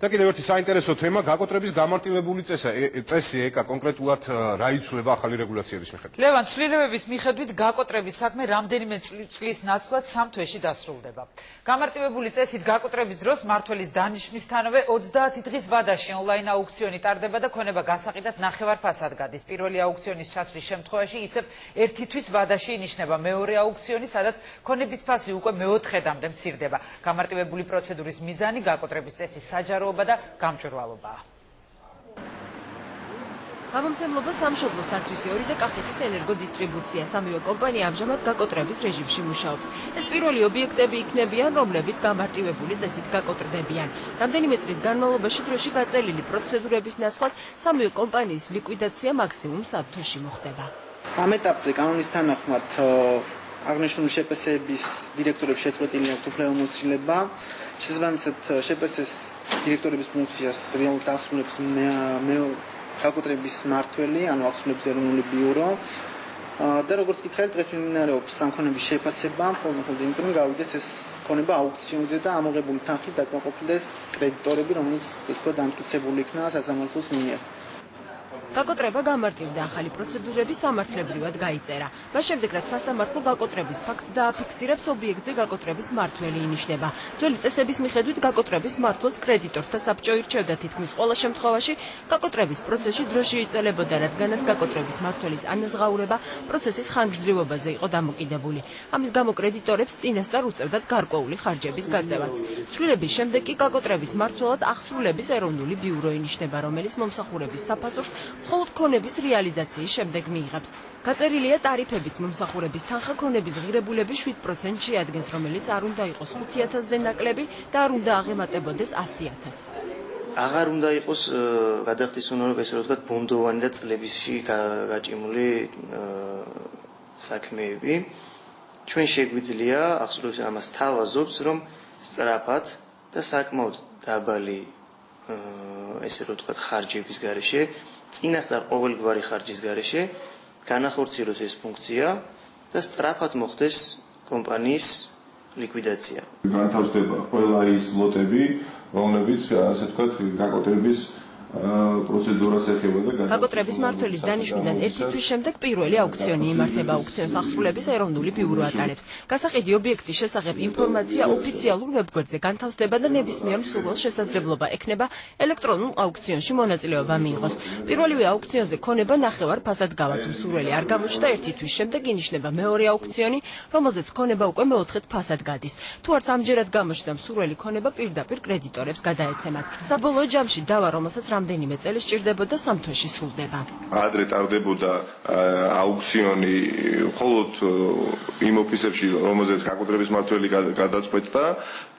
და კიდევ ერთი საინტერესო თემა გაკოტრების გამარტივებული წესი ეკა კონკრეტულად რა იცვლება ახალი რეგულაციების მიხედვით. ლევან, ცვლილებების მიხედვით გაკოტრების საქმე რამდენიმე წლის ნაცვლად 3 თვეში დასრულდება. გამარტივებული წესით გაკოტრების დროს მმართველის დანიშვნისთანავე 30 დღის ვადაში ონლაინ აუქციონი ტარდება და ქონება გასაყიდად ნახევარ-ფასად გადის. პირველი აუქციონის ჩასვლის შემთხვევაში ისევ 1 თვის ვადაში ინიშნება მეორე აუქციონი, სადაც ქონების ფასი უკვე მე-4-დან მცირდება. გამარტივებული პროცედურის მიზანი გაკოტრების წესის საჯარო და გამჭვირვალობაა. გამომცემლობა სამშობლოს სართვის 2 და კახეთის ენერგოდისტრიბუცია სამივე კომპანია ამჟამად გაკოტრების რეჟიმში მუშაობს. ეს პირველი ობიექტები იქნებიან, რომლებიც გამარტივებული წესით გაკოტრდებიან. რამდენიმე წლის განმავლობაში დროში გაწელილი პროცედურების ნაცვლად სამივე კომპანიის ლიკვიდაცია მაქსიმუმ 3 თვეში მოხდება. ამ ეტაპზე კანონის თანახმად აღნიშნული შეპსების დირექტორებს შეწყვეტილი აქვთ უფლებამოსილება. შესაბამისად შეპსის დირექტორების ფუნქციას რეალურად ასრულებს გაკოტრების მმართველი, ანუ ახსნების ეროვნული ბიურო. და როგორც გითხარით, დღეს მიმდინარეობს სამქონების შეფასება, მხოლოდ იმიტომ რომ გავიდეს ეს ქონება აუქციონზე და ამოღებული თანხით დაკმაყოფილდეს კრედიტორები, რომელიც თქო დამტკიცებული იქნა სასამართლოს მიერ. გაკოტრება გამარტივდა ახალი პროცედურების სამართლებრივად გაიწერა. მას შემდეგ, რაც სასამართლო გაკოტრების ფაქტს დააფიქსირებს, ობიექტზე გაკოტრების მმართველი ინიშნება. ძველი წესების მიხედვით გაკოტრების მმართველს კრედიტორთა საბჭო ირჩევდა თითქმის ყველა შემთხვევაში. გაკოტრების პროცესში დროში იწელებოდა, რადგანაც გაკოტრების მმართველის ანაზღაურება პროცესის ხანგრძლივობაზე იყო დამოკიდებული. ამის გამო კრედიტორებს წინასწარ უწევდათ გარკვეული ხარჯების გაწევაც. ცვლილების შემდეგ კი გაკოტრების მმართველად ახსრულების ეროვნული ბიურო ინიშნება, რომელიც მომსახურების საფასურს მხოლოდ ქონების რეალიზაციის შემდეგ მიიღებს. გაწერილია ტარიფებიც მომსახურების თანხა ქონების ღირებულების 7% შეადგენს, რომელიც არ უნდა იყოს 5,000-ზე ნაკლები და არ უნდა აღემატებოდეს 100,000. აღარ უნდა იყოს გადახდისუნაროდ ესე რომ ვთქვათ ბუნდოვანი და წლებისში გაჭიმული საქმეები. ჩვენ შეგვიძლია ახსოვს ამას თავაზობს, რომ სწრაფად და საკმაოდ დაბალი ესე რომ ვთქვათ ხარჯების გარეშე წინასწარ ყოველგვარი ხარჯის გარეშე განახორციელოს ეს ფუნქცია და სწრაფად მოხდეს კომპანიის ლიკვიდაცია. განთავსდება ყველა ის ლოტები, რომლებიც ასე ვთქვათ გაკოტრების პროცედურას ეხება და გაკოტრების მმართველის დანიშვნიდან 1 თვის შემდეგ პირველი აუქციონი იმართება. აუქციონს ახსრულების ეროვნული ბიურო ატარებს. გასაყიდი ობიექტის შესახებ ინფორმაცია ოფიციალურ ვებგვერდზე განთავსდება და ნებისმიერ მსურველს შესაძლებლობა ექნება ელექტრონულ აუქციონში მონაწილეობა მიიღოს. პირველივე აუქციონზე ქონება ნახევარ-ფასად გავა. თუ მსურველი არ გამოჩნდა 1 თვის შემდეგ ინიშნება მეორე აუქციონი, რომელზეც ქონება უკვე მე-4 გადის. თუ არც ამჯერად გამოჩნდა მსურველი ქონება პირდაპირ კრედიტორებს გადაეცემათ. საბოლოო ჯამში დავა, რომელსაც რამდენიმე წელი სჭირდებოდა 3 თვეში სრულდება. ადრე ტარდებოდა აუქციონი მხოლოდ იმ ოფისებში, რომელზეც გაკოტრების მმართველი გადაწყვეტდა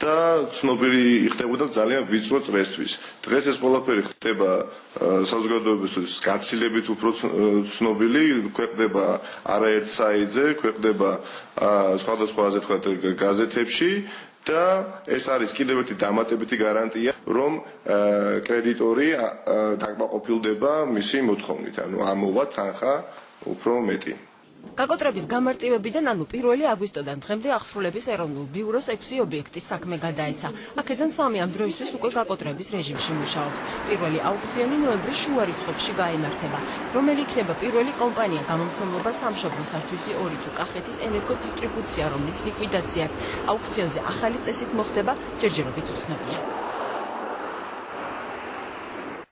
და ცნობილი ხდებოდა ძალიან ვიწრო წრესთვის. დღეს ეს ყველაფერი ხდება საზოგადოებისთვის გაცილებით უფრო ცნობილი, ქვეყნდება არაერთ საიტზე, ქვეყნდება სხვადასხვა ასე ვთქვათ გაზეთებში. და ეს არის კიდევ ერთი დამატებითი გარანტია, რომ კრედიტორი დაკმაყოფილდება მისი მოთხოვნით, ანუ ამოვა თანხა უფრო მეტი. გაკოტრების გამარტივებიდან, ანუ 1 აგვისტოდან დღემდე ახსრულების ეროვნულ ბიუროს 6 ობიექტის საქმე გადაეცა. აქედან 3 ამ დროისთვის უკვე გაკოტრების რეჟიმში მუშაობს. პირველი აუქციონი ნოემბრის შუა რიცხვებში გაიმართება. რომელი იქნება პირველი კომპანია გამომცემლობა სამშობლოს სართვის 2 თუ კახეთის ენერგოდისტრიბუცია, რომლის ლიკვიდაციაც აუქციონზე ახალი წესით მოხდება, ჯერჯერობით უცნობია.